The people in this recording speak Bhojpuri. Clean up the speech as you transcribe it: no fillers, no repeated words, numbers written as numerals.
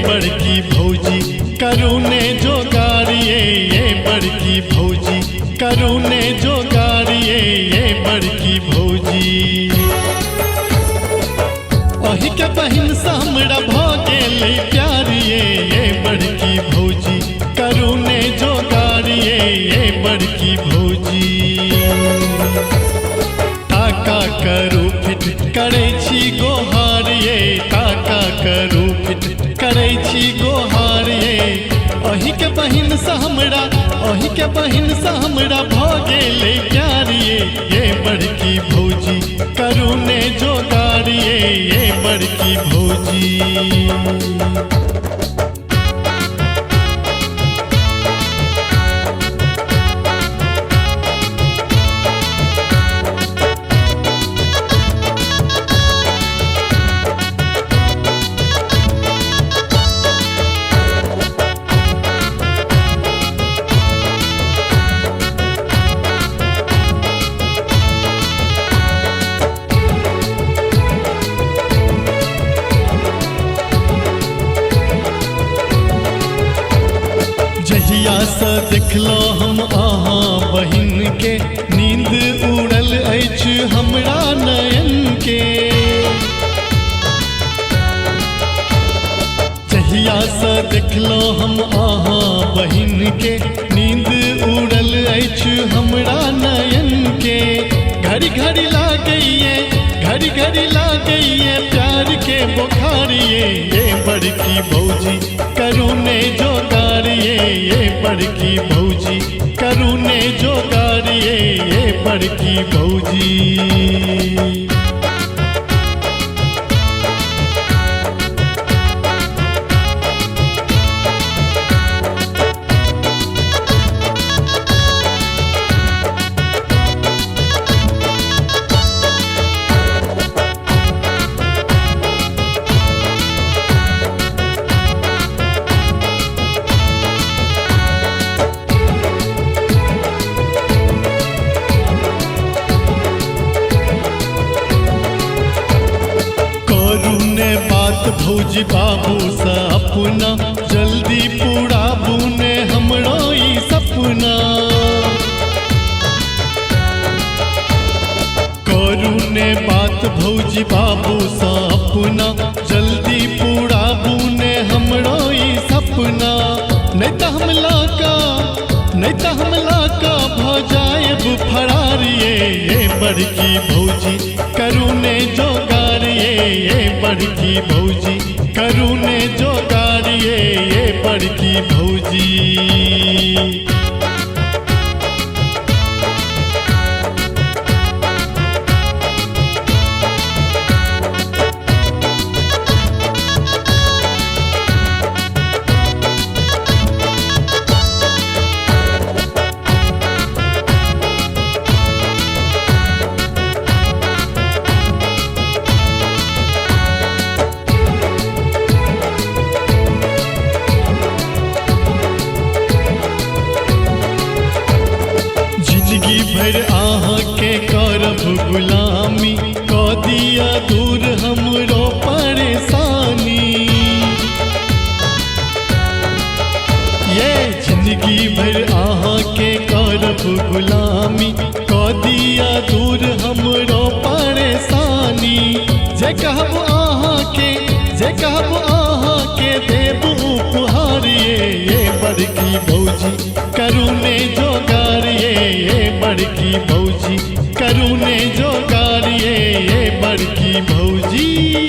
बड़की भौजी करूने जोगाड़िए ये बड़की भौजी करूने जोगाड़िए ये बड़की भौजी। अही के बहिन से हमरा भ गेलै प्यारिए ये बड़की भौजी करूने जोगाड़िए ये बड़की भौजी। ताका करू फिट करै छी गोहार ये ताका करू फिट करै छी गोहार ये। अही के बहिन से हमरा अही के बहिन से हमरा भ गेलै प्यारिए ये बड़की भौजी करूने जोगाड़िए ये बड़की भौजी। जहिया से देखलो हम अहाँ बहिन के नींद उड़ल अछि हमरा नयन के। जहिया से देखलो हम अहाँ बहिन के नींद उड़ल अछि हमरा नयन के। घड़ी घड़ी लागइए घड़ी घड़ी लागइए प्यार के बुखारिए ये बड़की भौजी करूने जोगाड़िए ये बड़की भौजी करूने जोगाड़िए ये बड़की भौजी। बात भौजी बाबू से अपना जल्दी पूराबू ने हमरो ई सपना। करू ने बात भौजी बाबू से अपना जल्दी पूराबू ने हमरो ई सपना। नहीं तो हमला का भ जाएब फरारिए ये बड़की भौजी करूने जोगाड़िए ये बड़की भौजी करूने जोगाड़िए ये बड़की भौजी। जिंदगी भर अहाँ के करब गुलामी क दिया दूर हमरो परेशानी। ये जिंदगी भर अहाँ के करब गुलामी क दिया दूर हमरो परेशानी। जे कहब अहाँ के देब उपहारिए ये बड़की भौजी करूने जोगाड़िए ये बड़की भौजी करूने जोगाड़िए ये बड़की भौजी।